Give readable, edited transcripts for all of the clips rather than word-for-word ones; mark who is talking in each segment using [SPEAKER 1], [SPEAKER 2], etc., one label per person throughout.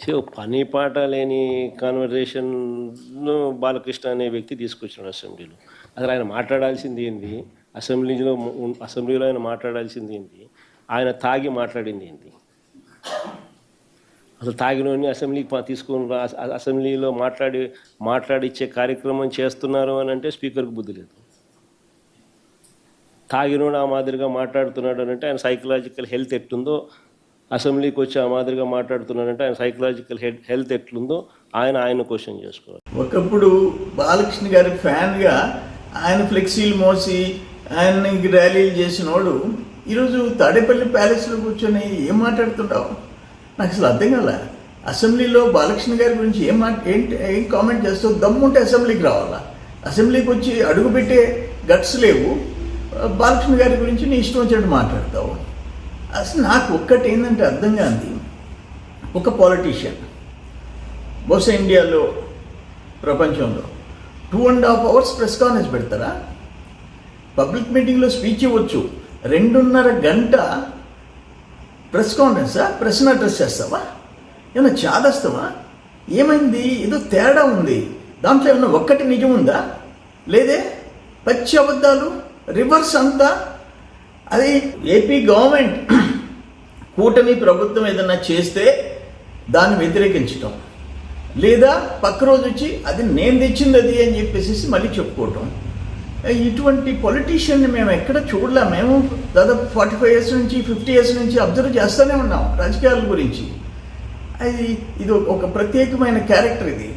[SPEAKER 1] పని పాట లేని కాన్వర్జేషన్‌ను బాలకృష్ణ అనే వ్యక్తి తీసుకొచ్చాడు అసెంబ్లీలో. అసలు ఆయన మాట్లాడాల్సింది ఏంది? అసెంబ్లీలో ఆయన మాట్లాడాల్సింది ఏంది? ఆయన తాగి మాట్లాడింది ఏంది? అసలు తాగినోడిని అసెంబ్లీకి తీసుకొని అసెంబ్లీలో మాట్లాడిచ్చే కార్యక్రమం చేస్తున్నారు అని అంటే స్పీకర్‌కి బుద్ధి లేదు. తాగినోడు ఆ మాదిరిగా మాట్లాడుతున్నాడు అని అంటే ఆయన సైకలాజికల్ హెల్త్ ఎట్టుందో, అసెంబ్లీకి వచ్చి ఆ మాదిరిగా మాట్లాడుతున్నాడంటే ఆయన సైకలాజికల్ హెల్త్ ఎట్లుందో ఆయన క్వశ్చన్ చేసుకోవాలి.
[SPEAKER 2] ఒకప్పుడు బాలకృష్ణ గారి ఫ్యాన్గా ఆయన ఫ్లెక్సీలు మోసి ఆయనకి ర్యాలీలు చేసినోడు ఈరోజు తాడేపల్లి ప్యాలెస్లో కూర్చొని ఏం మాట్లాడుతుంటావు? నాకు అసలు అర్థం కాల. అసెంబ్లీలో బాలకృష్ణ గారి గురించి ఏం కామెంట్ చేస్తావు? దమ్ముంటే అసెంబ్లీకి రావాలా? అసెంబ్లీకి వచ్చి అడుగుపెట్టే గట్స్ లేవు, బాలకృష్ణ గారి గురించి నీ ఇష్టం వచ్చినట్టు మాట్లాడతావు. అసలు నాకు ఒక్కటి ఏంటంటే అర్థం కాదు, ఒక పాలిటీషియన్ బహుశా ఇండియాలో ప్రపంచంలో 2.5 hours ప్రెస్ కాన్ఫరెన్స్ పెడతారా? పబ్లిక్ మీటింగ్లో స్పీచ్ ఇవ్వచ్చు, 2.5 గంట ప్రెస్ కాన్ఫరెన్సా? ప్రెస్ని అడ్రస్ చేస్తావా? ఏమన్నా చాదస్తావా? ఏమైంది? ఏదో తేడా ఉంది దాంట్లో. ఏమన్నా ఒక్కటి నిజం ఉందా? లేదే, పచ్చి అబద్ధాలు, రివర్స్ అంతా. అది ఏపీ గవర్నమెంట్ కూటమి ప్రభుత్వం ఏదన్నా చేస్తే దాన్ని వ్యతిరేకించటం, లేదా పక్క రోజు వచ్చి అది నేను తెచ్చింది అది అని చెప్పేసి మళ్ళీ చెప్పుకోవటం. ఇటువంటి పొలిటీషియన్ని మేము ఎక్కడ చూడలేము. మేము దాదాపు 45 years నుంచి 50 years నుంచి అబ్జర్వ్ చేస్తూనే ఉన్నాం రాజకీయాల గురించి. ఇది ఒక ప్రత్యేకమైన క్యారెక్టర్ ఇది.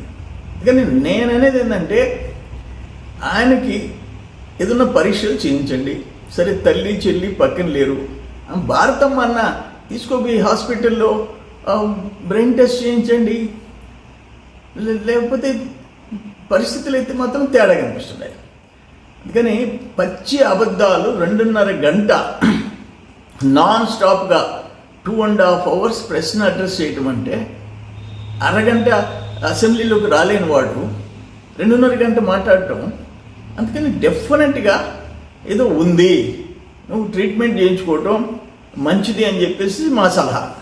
[SPEAKER 2] కానీ నేను అనేది ఏంటంటే, ఆయనకి ఏదన్నా పరీక్షలు చేయించండి, సరే తల్లి చెల్లి పక్కన లేరు, భారతమ్మ అన్న తీసుకోపోయి హాస్పిటల్లో బ్రెయిన్ టెస్ట్ చేయించండి, లేకపోతే పరిస్థితులు అయితే మాత్రం తేడా కనిపిస్తున్నాయి. అందుకని పచ్చి అబద్ధాలు 2.5 గంట నాన్ స్టాప్గా 2.5 hours ప్రెస్ని అడ్రస్ చేయటం అంటే, అరగంట అసెంబ్లీలోకి రాలేని వాడు 2.5 గంట మాట్లాడటం. అందుకని డెఫినెట్గా ఏదో ఉంది, నువ్వు ట్రీట్మెంట్ చేయించుకోవటం మంచిది అని చెప్పేసి మా సలహా.